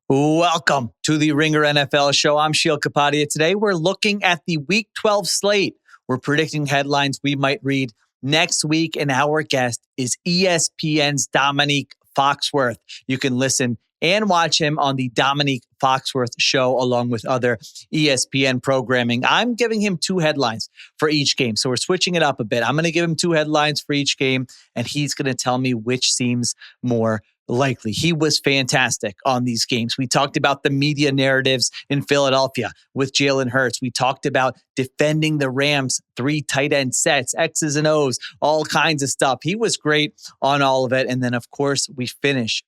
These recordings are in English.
Welcome to the Ringer NFL show. I'm Sheil Kapadia. Today, we're looking at the Week 12 slate. We're predicting headlines we might read next week, and our guest is ESPN's Domonique Foxworth. You can listen and watch him on the Domonique Foxworth show, along with other ESPN programming. I'm giving him 2 headlines for each game, so we're switching it up a bit. I'm going to give him 2 headlines for each game, and he's going to tell me which seems more likely. He was fantastic on these games. We talked about the media narratives in Philadelphia with Jalen Hurts. We talked about defending the Rams, 3 tight end sets, X's and O's, all kinds of stuff. He was great on all of it. And then, of course, we finish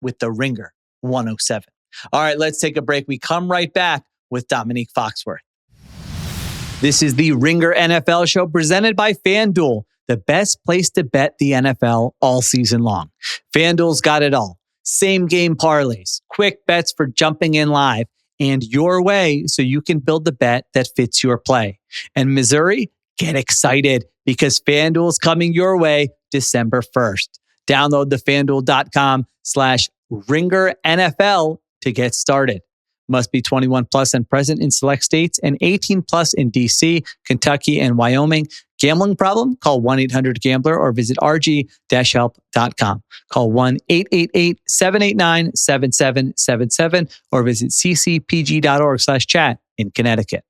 with the Ringer 107. All right, let's take a break. We come right back with Domonique Foxworth. This is the Ringer NFL show presented by FanDuel, the best place to bet the NFL all season long. FanDuel's got it all. Same game parlays, quick bets for jumping in live, and your way so you can build the bet that fits your play. And Missouri, get excited because FanDuel's coming your way December 1st. Download the FanDuel.com/Ringer NFL to get started. Must be 21 plus and present in select states and 18 plus in DC, Kentucky, and Wyoming. Gambling problem? Call 1-800-GAMBLER or visit rg-help.com. Call 1-888-789-7777 or visit ccpg.org/chat in Connecticut.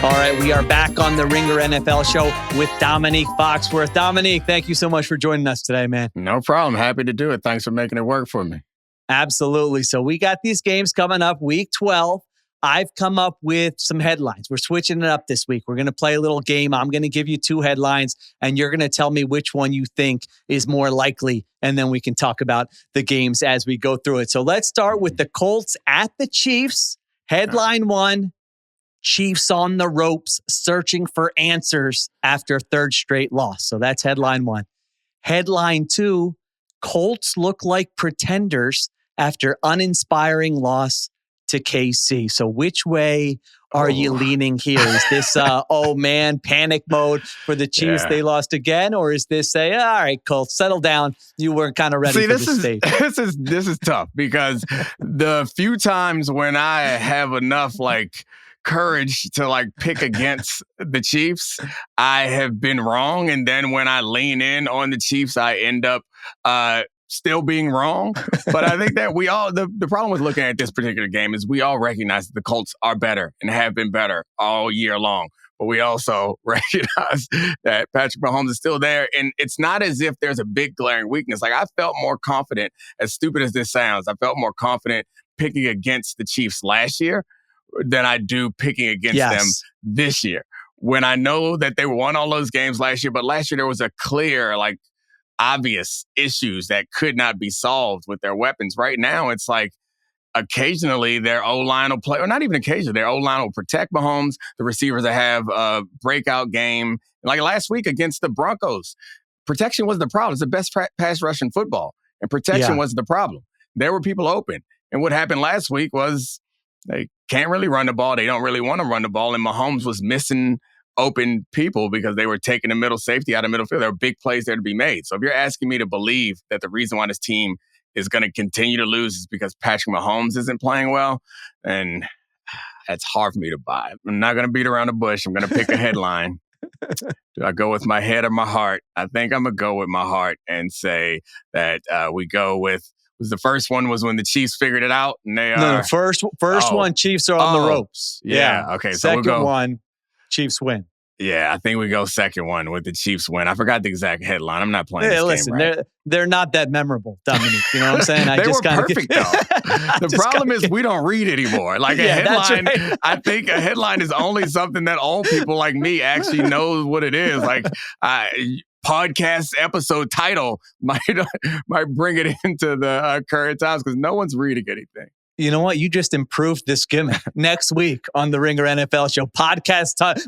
All right, we are back on the Ringer NFL show with Domonique Foxworth. Domonique, thank you so much for joining us today, man. No problem. Happy to do it. Thanks for making it work for me. Absolutely. So we got these games coming up, Week 12. I've come up with some headlines. We're switching it up this week. We're going to play a little game. I'm going to give you 2 headlines, and you're going to tell me which one you think is more likely, and then we can talk about the games as we go through it. So let's start with the Colts at the Chiefs. Headline 1. Chiefs on the ropes, searching for answers after 3rd straight loss. So that's headline 1. Headline 2, Colts look like pretenders after uninspiring loss to KC. So which way are you leaning here? Is this, oh man, panic mode for the Chiefs? Yeah. They lost again? Or is this all right, Colts, settle down. You weren't kind of ready for this stage. This is tough because the few times when I have enough courage to pick against the Chiefs, I have been wrong. And then when I lean in on the Chiefs, I end up still being wrong. But I think that the problem with looking at this particular game is we all recognize that the Colts are better and have been better all year long. But we also recognize that Patrick Mahomes is still there. And it's not as if there's a big glaring weakness. I felt more confident, as stupid as this sounds, I felt more confident picking against the Chiefs last year than I do picking against them this year. When I know that they won all those games last year, but last year there was a clear, obvious issues that could not be solved with their weapons. Right now, it's occasionally their O-line will play, or not even occasionally, their O-line will protect Mahomes. The receivers that have a breakout game. Like last week against the Broncos, protection was the problem. It's the best pass rush in football, and protection was the problem. There were people open. And what happened last week was they can't really run the ball. They don't really want to run the ball. And Mahomes was missing open people because they were taking the middle safety out of middle field. There are big plays there to be made. So if you're asking me to believe that the reason why this team is going to continue to lose is because Patrick Mahomes isn't playing well, then that's hard for me to buy. I'm not going to beat around the bush. I'm going to pick a headline. Do I go with my head or my heart? I think I'm going to go with my heart and say that we go with the first one was when the Chiefs figured it out, and they are first one. Chiefs are on the ropes. Yeah. Okay. So second one, Chiefs win. Yeah, I think we go second one with the Chiefs win. I forgot the exact headline. I'm not playing this game right. They're not that memorable, Domonique. You know what I'm saying? They were perfect, though. The problem is we don't read anymore. A headline, right. I think a headline is only something that old people like me actually know what it is. Podcast episode title might bring it into the current times because no one's reading anything. You know what? You just improved this gimmick. Next week on the Ringer NFL show,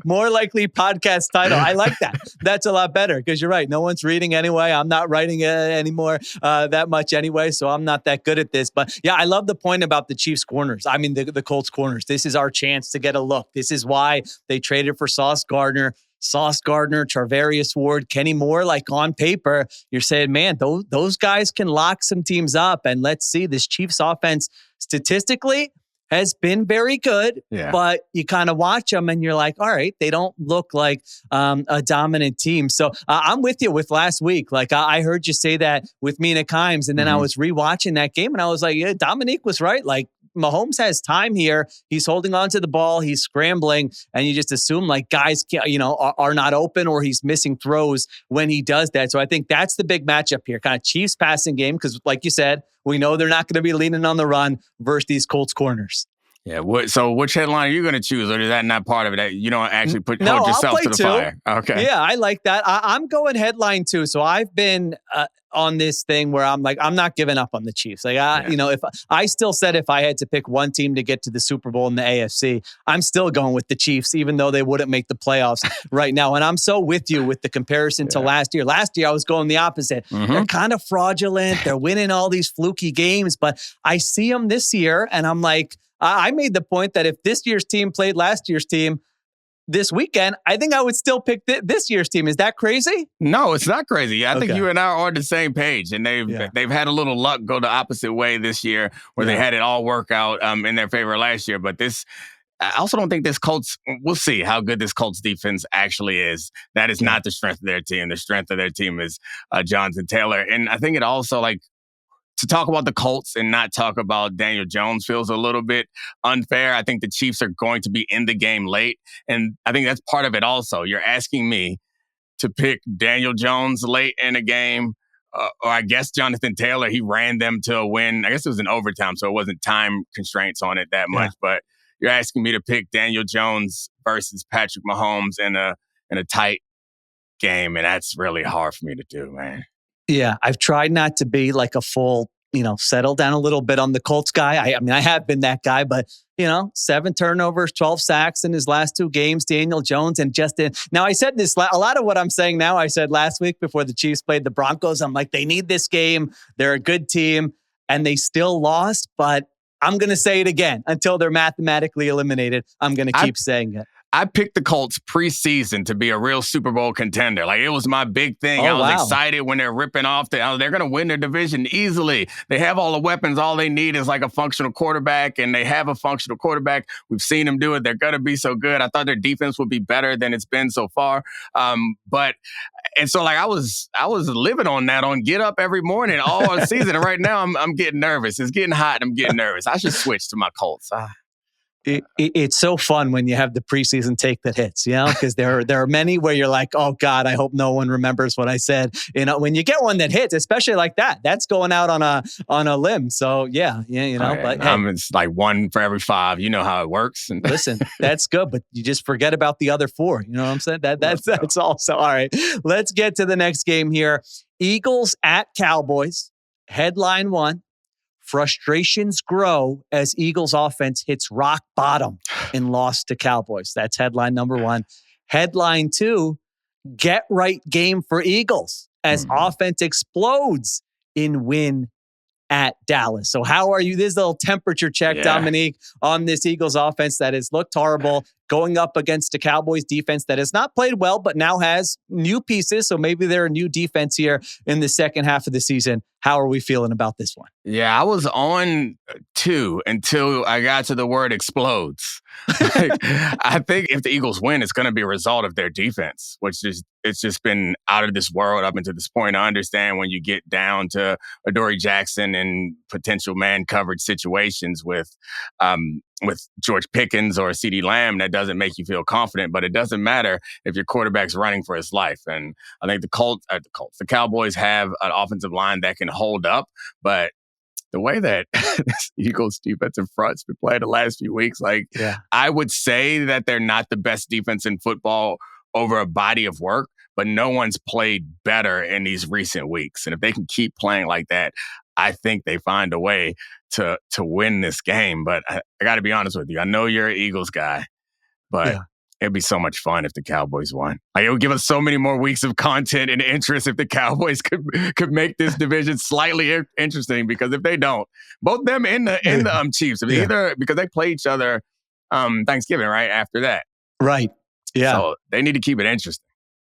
more likely podcast title. I like that. That's a lot better because you're right. No one's reading anyway. I'm not writing anymore that much anyway, so I'm not that good at this. But yeah, I love the point about the Chiefs corners. I mean, the Colts corners. This is our chance to get a look. This is why they traded for Sauce Gardner, Charvarius Ward, Kenny Moore. Like on paper, you're saying, man, those guys can lock some teams up. And let's see, this Chiefs offense statistically has been very good, but you kind of watch them and you're like, all right, they don't look like a dominant team. So I'm with you with last week. Like I heard you say that with Mina Kimes, and then I was rewatching that game and I was like, yeah, Domonique was right. Like Mahomes has time here. He's holding on to the ball. He's scrambling, and you just assume like guys can't, are not open or he's missing throws when he does that. So I think that's the big matchup here. Kind of Chiefs passing game because, like you said, we know they're not going to be leaning on the run versus these Colts corners. Yeah. So which headline are you going to choose, or is that not part of it? You don't actually hold yourself to the fire. Okay. Yeah, I like that. I'm going headline too. So I've been on this thing where I'm like, I'm not giving up on the Chiefs. Like, if I still said if I had to pick one team to get to the Super Bowl in the AFC, I'm still going with the Chiefs, even though they wouldn't make the playoffs right now. And I'm so with you with the comparison to last year. Last year, I was going the opposite. They're kind of fraudulent. They're winning all these fluky games, but I see them this year and I'm like, I made the point that if this year's team played last year's team this weekend, I think I would still pick this year's team. Is that crazy? No, it's not crazy. I think you and I are on the same page, and they've had a little luck go the opposite way this year, where they had it all work out in their favor last year. But I also don't think this Colts, we'll see how good this Colts defense actually is. That is not the strength of their team. The strength of their team is Jonathan Taylor. And I think it also, to talk about the Colts and not talk about Daniel Jones feels a little bit unfair. I think the Chiefs are going to be in the game late. And I think that's part of it also. You're asking me to pick Daniel Jones late in a game, or I guess Jonathan Taylor, he ran them to a win. I guess it was in overtime, so it wasn't time constraints on it that much. But you're asking me to pick Daniel Jones versus Patrick Mahomes in a tight game, and that's really hard for me to do, man. Yeah, I've tried not to be like a full, settle down a little bit on the Colts guy. I mean, I have been that guy, but, 7 turnovers, 12 sacks in his last 2 games, Daniel Jones, and now I said this, a lot of what I'm saying now, I said last week before the Chiefs played the Broncos. I'm like, they need this game. They're a good team, and they still lost, but I'm going to say it again until they're mathematically eliminated. I'm going to keep saying it. I picked the Colts preseason to be a real Super Bowl contender. Like, it was my big thing. I was excited when they're ripping off. They're going to win their division easily. They have all the weapons. All they need is like a functional quarterback, and they have a functional quarterback. We've seen them do it. They're going to be so good. I thought their defense would be better than it's been so far. So I was living on that, on get up every morning all season. And right now I'm getting nervous. It's getting hot and I'm getting nervous. I should switch to my Colts. It's so fun when you have the preseason take that hits, because there are many where you're like, oh God, I hope no one remembers what I said. When you get one that hits, especially like that's going out on a limb. So but hey, it's like 1 for every 5. You know how it works. And listen, that's good, but you just forget about the other 4. You know what I'm saying? That's also all right. Let's get to the next game here. Eagles at Cowboys. Headline 1. Frustrations grow as Eagles offense hits rock bottom in loss to Cowboys. That's headline number 1. Headline 2, get right game for Eagles as offense explodes in win at Dallas. So how are you? This is a little temperature check, Domonique, on this Eagles offense that has looked horrible, going up against a Cowboys defense that has not played well, but now has new pieces. So maybe they're a new defense here in the second half of the season. How are we feeling about this one? Yeah, I was on 2 until I got to the word explodes. I think if the Eagles win, it's going to be a result of their defense, which is it's just been out of this world up until this point. I understand when you get down to Adoree Jackson and potential man coverage situations with George Pickens or CeeDee Lamb, that doesn't make you feel confident, but it doesn't matter if your quarterback's running for his life. And I think the Cowboys have an offensive line that can hold up, but the way that this Eagles defensive front's been playing the last few weeks, I would say that they're not the best defense in football over a body of work, but no one's played better in these recent weeks. And if they can keep playing like that, I think they find a way to win this game. But I got to be honest with you. I know you're an Eagles guy, but it'd be so much fun if the Cowboys won. Like, it would give us so many more weeks of content and interest if the Cowboys could make this division slightly interesting. Because if they don't, both them and the Chiefs, either because they play each other Thanksgiving right after that. Right. Yeah. So they need to keep it interesting.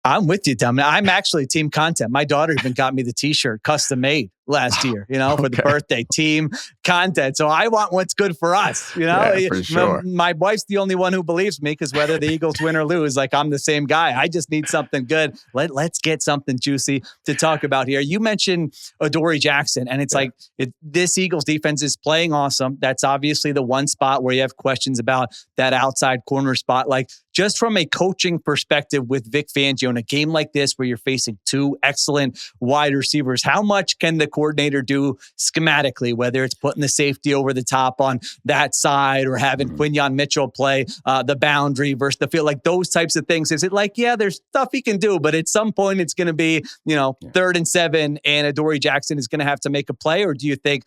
I'm with you, Tom. I'm actually team content. My daughter even got me the T-shirt custom made last year, for the birthday, team content. So I want what's good for us, Yeah, for sure. My wife's the only one who believes me, because whether the Eagles win or lose, like, I'm the same guy. I just need something good. Let's get something juicy to talk about here. You mentioned Adoree Jackson, and it's this Eagles defense is playing awesome. That's obviously the one spot where you have questions about that outside corner spot. Like, just from a coaching perspective with Vic Fangio in a game like this where you're facing two excellent wide receivers, how much can the coordinator do schematically, whether it's putting the safety over the top on that side or having Quinyon Mitchell play the boundary versus the field, like those types of things? Is it like, there's stuff he can do, but at some point it's going to be, 3rd and 7 and Adoree Jackson is going to have to make a play? Or do you think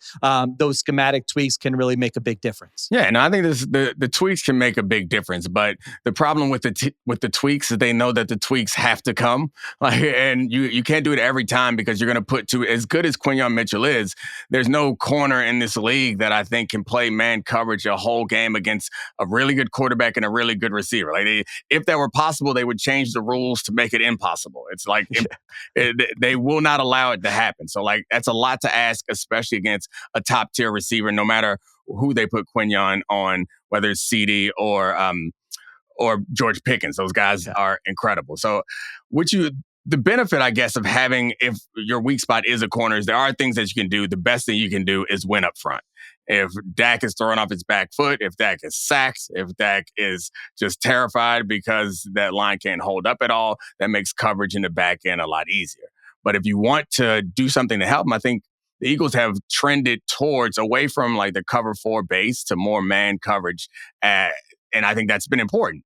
those schematic tweaks can really make a big difference? Yeah, and I think the tweaks can make a big difference, but the problem with the tweaks is they know that the tweaks have to come, and you can't do it every time, because you're going to put two, as good as Quinyon Mitchell is, there's no corner in this league that I think can play man coverage a whole game against a really good quarterback and a really good receiver. Like, if that were possible, they would change the rules to make it impossible. It's like they will not allow it to happen. So, like, that's a lot to ask, especially against a top tier receiver, no matter who they put Quinyon on, whether it's CD or George Pickens. Those guys are incredible. So the benefit, I guess, of having, if your weak spot is a corner, is there are things that you can do. The best thing you can do is win up front. If Dak is throwing off his back foot, if Dak is sacked, if Dak is just terrified because that line can't hold up at all, that makes coverage in the back end a lot easier. But if you want to do something to help them, I think the Eagles have trended towards away from like the cover 4 base to more man coverage. And I think that's been important.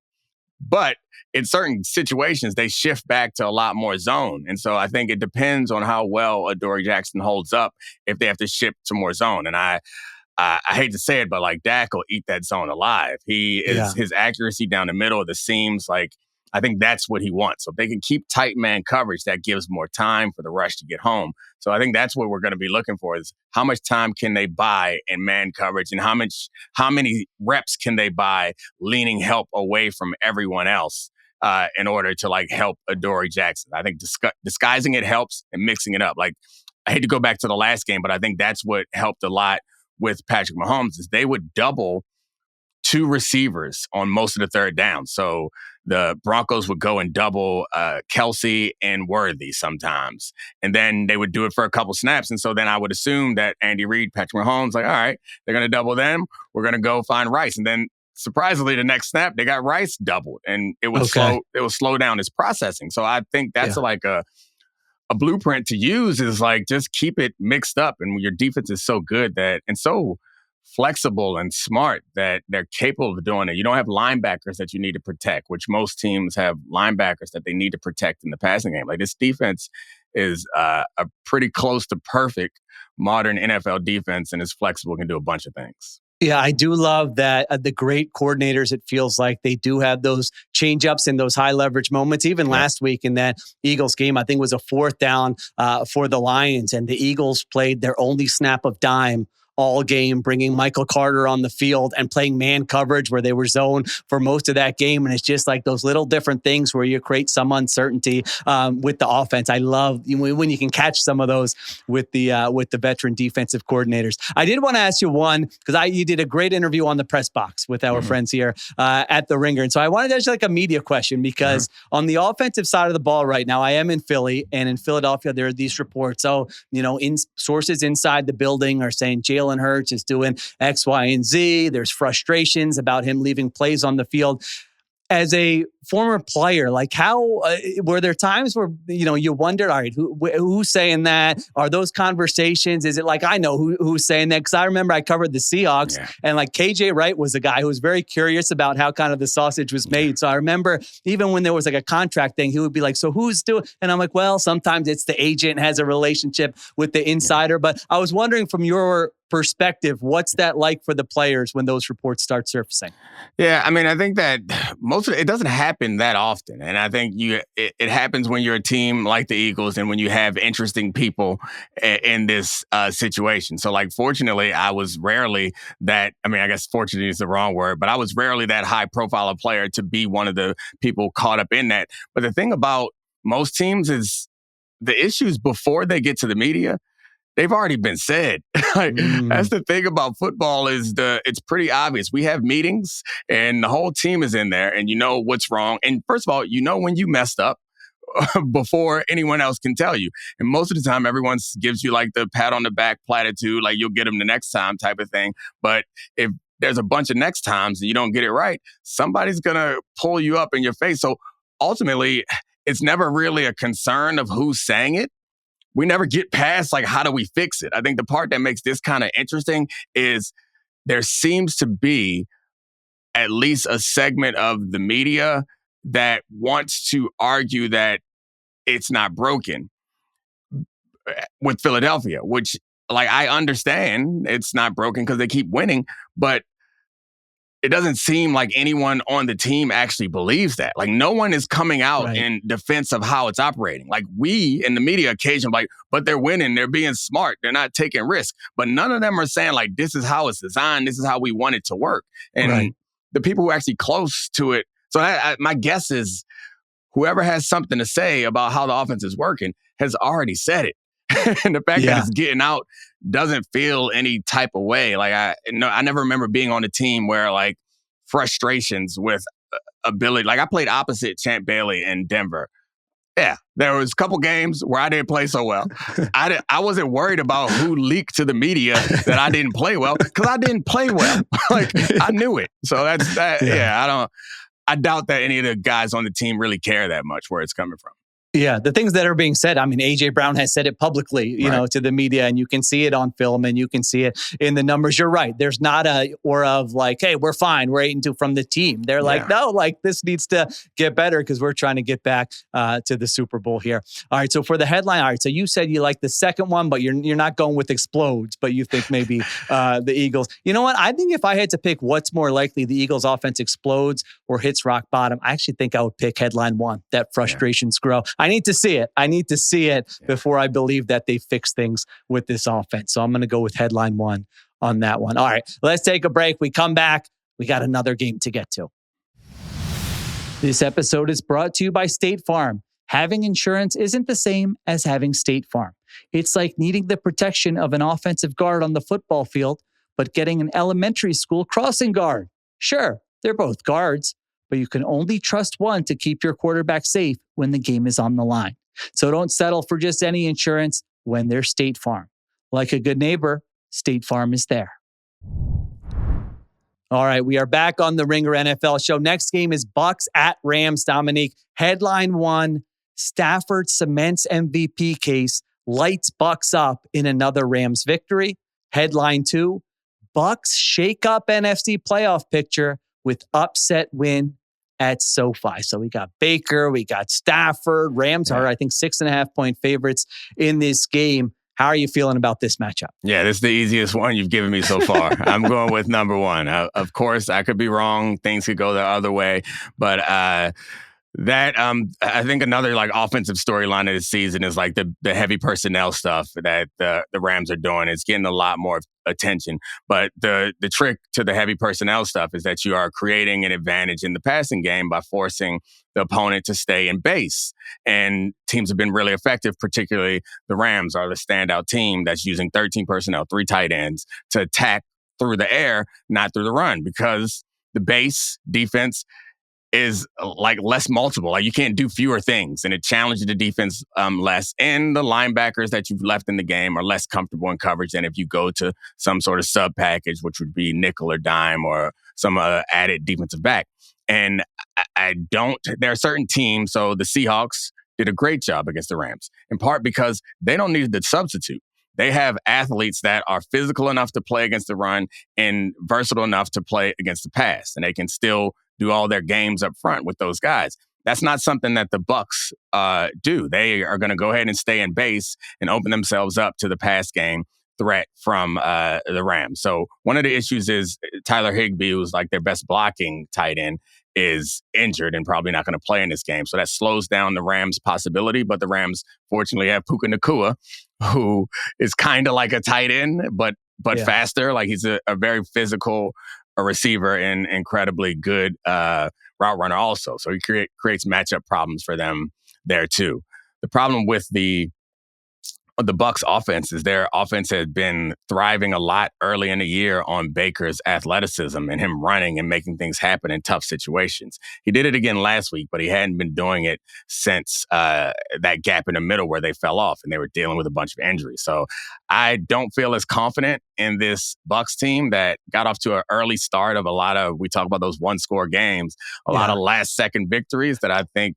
But in certain situations, they shift back to a lot more zone. And so I think it depends on how well Adoree Jackson holds up if they have to shift to more zone. And I hate to say it, but like, Dak will eat that zone alive. His accuracy down the middle of the seams, like, I think that's what he wants. So if they can keep tight man coverage, that gives more time for the rush to get home. So I think that's what we're going to be looking for, is how much time can they buy in man coverage, and how many reps can they buy leaning help away from everyone else in order to like help Adoree Jackson. I think disguising it helps, and mixing it up. Like, I hate to go back to the last game, but I think that's what helped a lot with Patrick Mahomes, is they would double 2 receivers on most of the third down. So the Broncos would go and double Kelsey and Worthy sometimes. And then they would do it for a couple snaps. And so then I would assume that Andy Reid, Patrick Mahomes, like, all right, they're going to double them. We're going to go find Rice. And then surprisingly, the next snap, they got Rice doubled. And it would slow down his processing. So I think that's like a blueprint to use, is like, just keep it mixed up. And your defense is so good and so flexible and smart that they're capable of doing it. You don't have linebackers that you need to protect, which most teams have linebackers that they need to protect in the passing game. Like, this defense is a pretty close to perfect modern NFL defense, and is flexible, can do a bunch of things. Yeah, I do love that the great coordinators, it feels like they do have those change-ups and those high leverage moments. Even last week in that Eagles game, I think it was a 4th down for the Lions, and the Eagles played their only snap of dime all game, bringing Michael Carter on the field and playing man coverage where they were zoned for most of that game. And it's just like those little different things where you create some uncertainty with the offense. I love when you can catch some of those with the veteran defensive coordinators. I did want to ask you one, because you did a great interview on the press box with our friends here at The Ringer. And so I wanted to ask you like a media question, because on the offensive side of the ball right now, I am in Philly, and in Philadelphia, there are these reports. So, sources inside the building are saying Jalen Hurts is doing X, Y, and Z. There's frustrations about him leaving plays on the field. As a former player, like how were there times where you wondered, all right, who's saying that? Are those conversations? Is it like I know who's saying that? Because I remember I covered the Seahawks, and like KJ Wright was a guy who was very curious about how kind of the sausage was made. So I remember even when there was like a contract thing, he would be like, "So who's doing?" And I'm like, "Well, sometimes it's the agent has a relationship with the insider." But I was wondering from your perspective, what's that like for the players when those reports start surfacing? Yeah, I mean, I think that most of it doesn't happen that often. And I think it happens when you're a team like the Eagles and when you have interesting people in this situation. So like, fortunately, I was rarely that, I mean, I guess fortunately is the wrong word, but I was rarely that high profile player to be one of the people caught up in that. But the thing about most teams is the issues before they get to the media, they've already been said. That's the thing about football is it's pretty obvious. We have meetings and the whole team is in there and you know what's wrong. And first of all, you know when you messed up before anyone else can tell you. And most of the time, everyone gives you like the pat on the back platitude, like you'll get them the next time type of thing. But if there's a bunch of next times and you don't get it right, somebody's going to pull you up in your face. So ultimately, it's never really a concern of who's saying it. We never get past, like, how do we fix it? I think the part that makes this kind of interesting is there seems to be at least a segment of the media that wants to argue that it's not broken with Philadelphia, which, like, I understand it's not broken because they keep winning, but it doesn't seem like anyone on the team actually believes that. Like, no one is coming out in defense of how it's operating. Like, we in the media occasionally like, but they're winning, they're being smart, they're not taking risks. But none of them are saying, like, this is how it's designed, this is how we want it to work. And the people who are actually close to it. So my guess is whoever has something to say about how the offense is working has already said it. And the fact that it's getting out doesn't feel any type of way. Like I never remember being on a team where like frustrations with ability. Like I played opposite Champ Bailey in Denver. Yeah, there was a couple games where I didn't play so well. I wasn't worried about who leaked to the media that I didn't play well because I didn't play well. Like I knew it. So that's that. Yeah, I doubt that any of the guys on the team really care that much where it's coming from. Yeah, the things that are being said. I mean, A.J. Brown has said it publicly, you know, to the media, and you can see it on film and you can see it in the numbers. You're right. There's not a aura of like, hey, we're fine. We're 8-2 from the team. They're like, no, like this needs to get better because we're trying to get back to the Super Bowl here. All right. So for the headline, all right. So you said you like the second one, but you're not going with explodes, but you think maybe the Eagles. You know what? I think if I had to pick what's more likely, the Eagles offense explodes or hits rock bottom, I actually think I would pick headline one, that frustrations grow. I need to see it. I need to see it before I believe that they fix things with this offense. So I'm going to go with headline one on that one. All right, let's take a break. We come back. We got another game to get to. This episode is brought to you by State Farm. Having insurance isn't the same as having State Farm. It's like needing the protection of an offensive guard on the football field, but getting an elementary school crossing guard. Sure, they're both guards, but you can only trust one to keep your quarterback safe when the game is on the line. So don't settle for just any insurance when there's State Farm. Like a good neighbor, State Farm is there. All right, we are back on the Ringer NFL show. Next game is Bucs at Rams. Domonique, headline one, Stafford cements MVP case, lights Bucs up in another Rams victory. Headline two, Bucs shake up NFC playoff picture with upset win at SoFi. So we got Baker, we got Stafford. Rams are, I think, 6.5-point favorites in this game. How are you feeling about this matchup? Yeah, this is the easiest one you've given me so far. I'm going with number one. Of course, I could be wrong. Things could go the other way. But I think another like offensive storyline of the season is like the heavy personnel stuff that the Rams are doing. It's getting a lot more attention. But the trick to the heavy personnel stuff is that you are creating an advantage in the passing game by forcing the opponent to stay in base. And teams have been really effective, particularly the Rams are the standout team that's using 13 personnel, 3 tight ends to attack through the air, not through the run, because the base defense is like less multiple. Like you can't do fewer things, and it challenges the defense less. And the linebackers that you've left in the game are less comfortable in coverage than if you go to some sort of sub package, which would be nickel or dime or some added defensive back. And I don't. There are certain teams. So the Seahawks did a great job against the Rams, in part because they don't need the substitute. They have athletes that are physical enough to play against the run and versatile enough to play against the pass, and they can still do all their games up front with those guys. That's not something that the Bucs do. They are going to go ahead and stay in base and open themselves up to the pass game threat from the Rams. So one of the issues is Tyler Higbee, who's like their best blocking tight end, is injured and probably not going to play in this game. So that slows down the Rams' possibility. But the Rams fortunately have Puka Nacua, who is kind of like a tight end, but faster. Like he's a very physical receiver and incredibly good route runner also. So he creates matchup problems for them there too. The problem with the Bucs offense is their offense had been thriving a lot early in the year on Baker's athleticism and him running and making things happen in tough situations. He did it again last week, but he hadn't been doing it since that gap in the middle where they fell off and they were dealing with a bunch of injuries. So I don't feel as confident in this Bucs team that got off to an early start of we talk about those one-score games, a lot of last-second victories that I think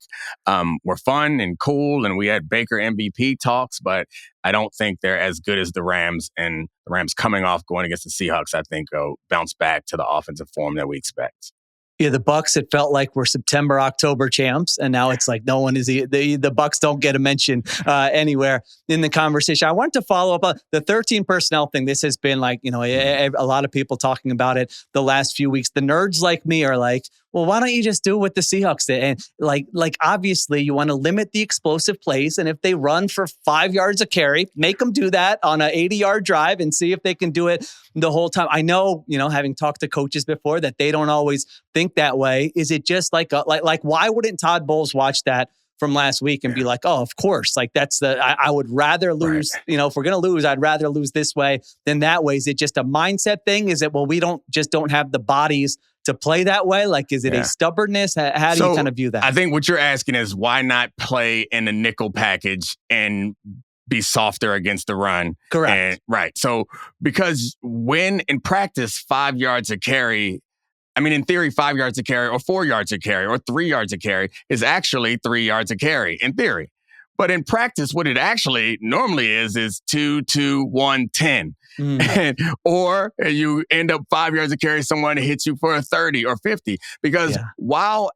were fun and cool, and we had Baker MVP talks, but I don't think they're as good as the Rams, and the Rams coming off going against the Seahawks, I think, go bounce back to the offensive form that we expect. Yeah, the Bucs, it felt like we're September, October champs, and now it's like no one is the Bucs don't get a mention anywhere in the conversation. I wanted to follow up on the 13 personnel thing. This has been like, a lot of people talking about it the last few weeks. The nerds like me are like, well, why don't you just do what the Seahawks did? And like obviously you want to limit the explosive plays. And if they run for 5 yards a carry, make them do that on an 80-yard drive and see if they can do it the whole time. I know, having talked to coaches before, that they don't always think that way. Is it just like why wouldn't Todd Bowles watch that from last week and be like, oh, of course, like I would rather lose, right. If we're going to lose, I'd rather lose this way than that way. Is it just a mindset thing? Is it, well, we don't have the bodies to play that way? Like, is it a stubbornness? How do you kind of view that? I think what you're asking is why not play in the nickel package and be softer against the run? Correct. Right. So because when in practice, 5 yards a carry, in theory, 5 yards a carry or 4 yards a carry or 3 yards a carry is actually 3 yards a carry in theory. But in practice, what it actually normally is 2, 2, 1, 10. Or you end up 5 yards a carry, someone hits you for a 30 or 50. Because while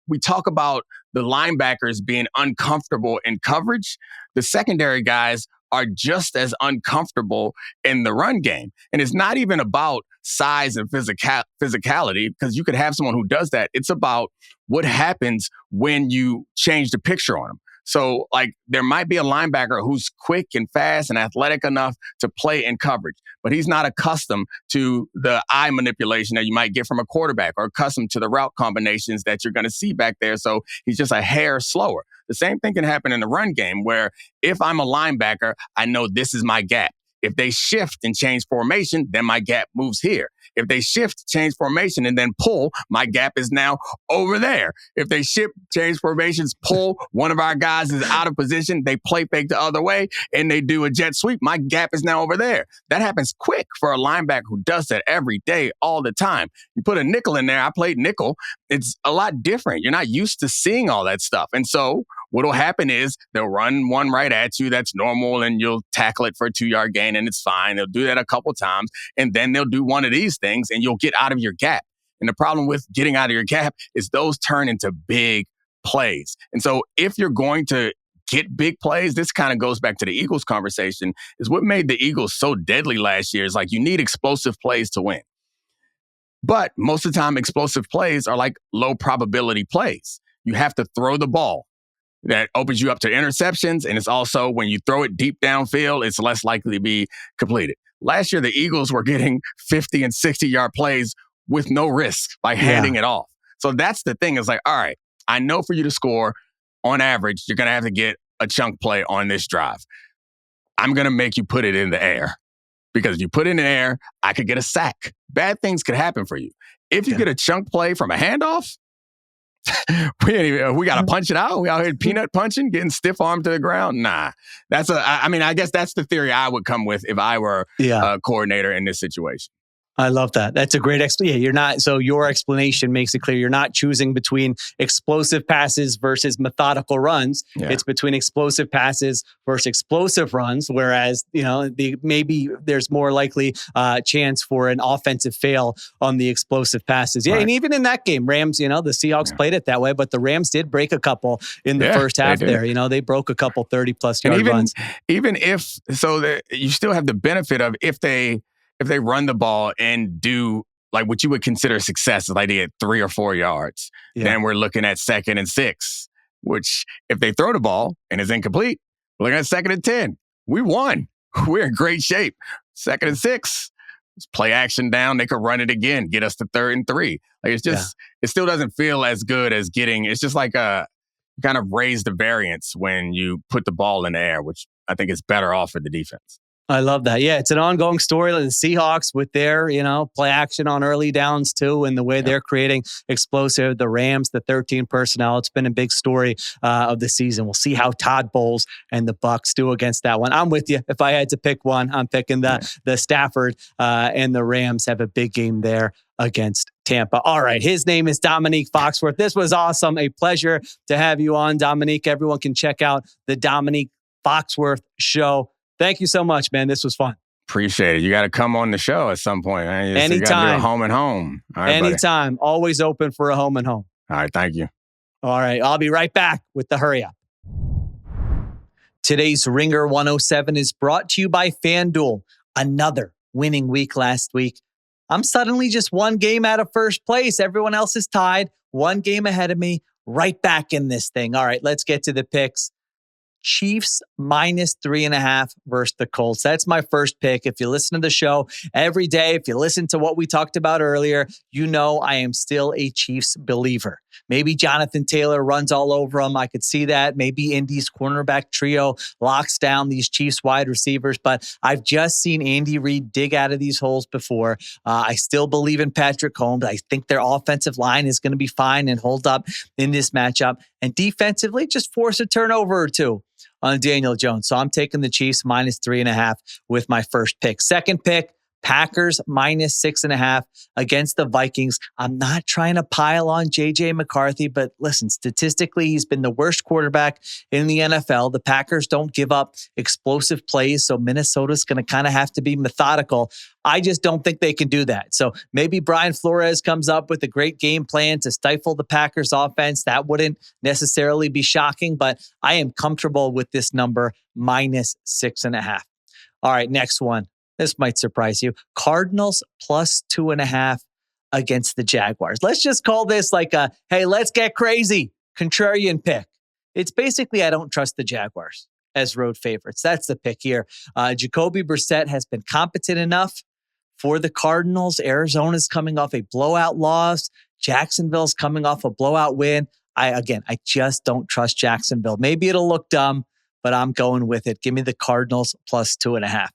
we talk about the linebackers being uncomfortable in coverage, the secondary guys are just as uncomfortable in the run game. And it's not even about size and physicality, because you could have someone who does that. It's about what happens when you change the picture on them. So, there might be a linebacker who's quick and fast and athletic enough to play in coverage, but he's not accustomed to the eye manipulation that you might get from a quarterback or accustomed to the route combinations that you're going to see back there. So he's just a hair slower. The same thing can happen in the run game, where if I'm a linebacker, I know this is my gap. If they shift and change formation, then my gap moves here. If they shift, change formation, and then pull, my gap is now over there. If they shift, change formations, pull, one of our guys is out of position, they play fake the other way, and they do a jet sweep, my gap is now over there. That happens quick for a linebacker who does that every day, all the time. You put a nickel in there, I played nickel, it's a lot different. You're not used to seeing all that stuff. And so what'll happen is they'll run one right at you that's normal, and you'll tackle it for a 2-yard gain, and it's fine. They'll do that a couple times, and then they'll do one of these things, and you'll get out of your gap. And the problem with getting out of your gap is those turn into big plays. And so if you're going to get big plays, this kind of goes back to the Eagles conversation, is what made the Eagles so deadly last year is you need explosive plays to win. But most of the time, explosive plays are low probability plays. You have to throw the ball. That opens you up to interceptions, and it's also when you throw it deep downfield, it's less likely to be completed. Last year, the Eagles were getting 50 and 60-yard plays with no risk by handing it off. So that's the thing. It's all right, I know for you to score, on average, you're going to have to get a chunk play on this drive. I'm going to make you put it in the air, because if you put it in the air, I could get a sack. Bad things could happen for you. If you get a chunk play from a handoff, we got to punch it out. We out here peanut punching, getting stiff arm to the ground. Nah, I guess that's the theory I would come with if I were a coordinator in this situation. I love that. That's a great explanation. Your explanation makes it clear you're not choosing between explosive passes versus methodical runs. Yeah. It's between explosive passes versus explosive runs. Whereas, maybe there's more likely chance for an offensive fail on the explosive passes. Yeah. Right. And even in that game, Rams, the Seahawks played it that way, but the Rams did break a couple in the first half there. They broke a couple 30+ yard runs. Even if, you still have the benefit of if they run the ball and do like what you would consider success, like they get 3 or 4 yards, then we're looking at 2nd and 6, which if they throw the ball and it's incomplete, we're looking at 2nd and 10. We won. We're in great shape. 2nd and 6, it's play action down. They could run it again, get us to 3rd and 3. Like it's just, it still doesn't feel as good as it's just like kind of raise the variance when you put the ball in the air, which I think is better off for the defense. I love that. Yeah, it's an ongoing story. The Seahawks with their, play action on early downs too, and the way they're creating explosive. The Rams, the 13 personnel. It's been a big story of the season. We'll see how Todd Bowles and the Bucs do against that one. I'm with you. If I had to pick one, I'm picking the Stafford and the Rams have a big game there against Tampa. All right. His name is Domonique Foxworth. This was awesome. A pleasure to have you on, Domonique. Everyone can check out the Domonique Foxworth Show. Thank you so much, man. This was fun. Appreciate it. You got to come on the show at some point. Man. Anytime. You got to do a home and home. All right, anytime. Buddy. Always open for a home and home. All right. Thank you. All right. I'll be right back with the hurry up. Today's Ringer 107 is brought to you by FanDuel. Another winning week last week. I'm suddenly just one game out of first place. Everyone else is tied. One game ahead of me. Right back in this thing. All right. Let's get to the picks. Chiefs -3.5 versus the Colts. That's my first pick. If you listen to the show every day, if you listen to what we talked about earlier, I am still a Chiefs believer. Maybe Jonathan Taylor runs all over them. I could see that. Maybe Indy's cornerback trio locks down these Chiefs wide receivers, but I've just seen Andy Reid dig out of these holes before. I still believe in Patrick Mahomes. I think their offensive line is going to be fine and hold up in this matchup. And defensively, just force a turnover or two on Daniel Jones. So I'm taking the Chiefs -3.5 with my first pick. Second pick, Packers -6.5 against the Vikings. I'm not trying to pile on JJ McCarthy, but listen, statistically, he's been the worst quarterback in the NFL. The Packers don't give up explosive plays, so Minnesota's going to kind of have to be methodical. I just don't think they can do that. So maybe Brian Flores comes up with a great game plan to stifle the Packers offense. That wouldn't necessarily be shocking, but I am comfortable with this number -6.5. All right, next one. This might surprise you. Cardinals +2.5 against the Jaguars. Let's just call this like a, hey, let's get crazy contrarian pick. It's basically, I don't trust the Jaguars as road favorites. That's the pick here. Jacoby Brissett has been competent enough for the Cardinals. Arizona's coming off a blowout loss. Jacksonville's coming off a blowout win. I just don't trust Jacksonville. Maybe it'll look dumb, but I'm going with it. Give me the Cardinals +2.5.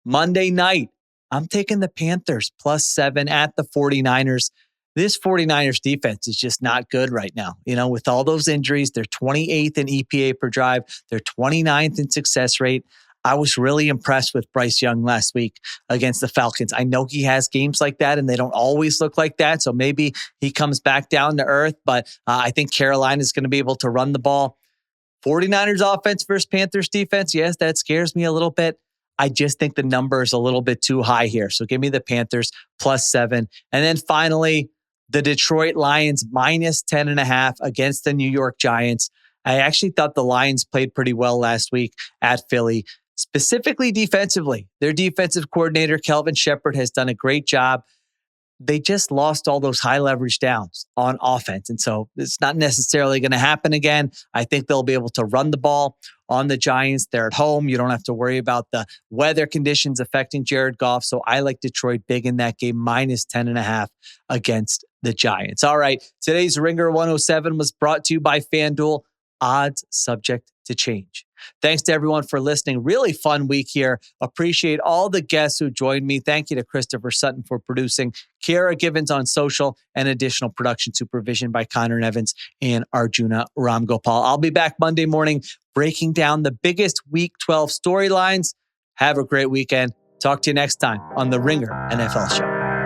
Monday night, I'm taking the Panthers +7 at the 49ers. This 49ers defense is just not good right now. With all those injuries, they're 28th in EPA per drive. They're 29th in success rate. I was really impressed with Bryce Young last week against the Falcons. I know he has games like that and they don't always look like that. So maybe he comes back down to earth, but I think Carolina is going to be able to run the ball. 49ers offense versus Panthers defense. Yes, that scares me a little bit. I just think the number is a little bit too high here. So give me the Panthers +7. And then finally, the Detroit Lions -10.5 against the New York Giants. I actually thought the Lions played pretty well last week at Philly, specifically defensively. Their defensive coordinator, Kelvin Shepard, has done a great job. They just lost all those high leverage downs on offense. And so it's not necessarily going to happen again. I think they'll be able to run the ball on the Giants. They're at home. You don't have to worry about the weather conditions affecting Jared Goff. So I like Detroit big in that game, -10.5 against the Giants. All right. Today's Ringer 107 was brought to you by FanDuel. Odds subject to change. Thanks to everyone for listening. Really fun week here. Appreciate all the guests who joined me. Thank you to Christopher Sutton for producing, Kiera Givens on social, and additional production supervision by Conor, Nevins, and Arjuna Ramgopowell. I'll be back Monday morning breaking down the biggest Week 12 storylines. Have a great weekend. Talk to you next time on the Ringer NFL Show.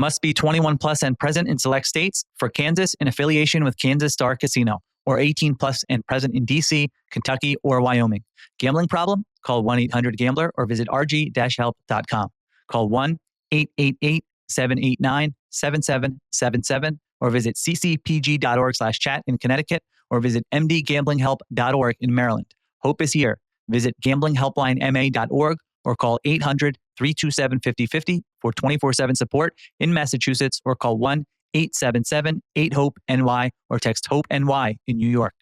Must be 21 plus and present in select states. For Kansas, in affiliation with Kansas Star Casino, or 18 plus and present in D.C., Kentucky, or Wyoming. Gambling problem? Call 1-800-GAMBLER or visit rg-help.com. Call 1-888-789-7777 or visit ccpg.org/chat in Connecticut or visit mdgamblinghelp.org in Maryland. Hope is here. Visit gamblinghelplinema.org or call 800-327-5050 for 24/7 support in Massachusetts or call 1-877-8-HOPE-NY or text HOPE-NY in New York.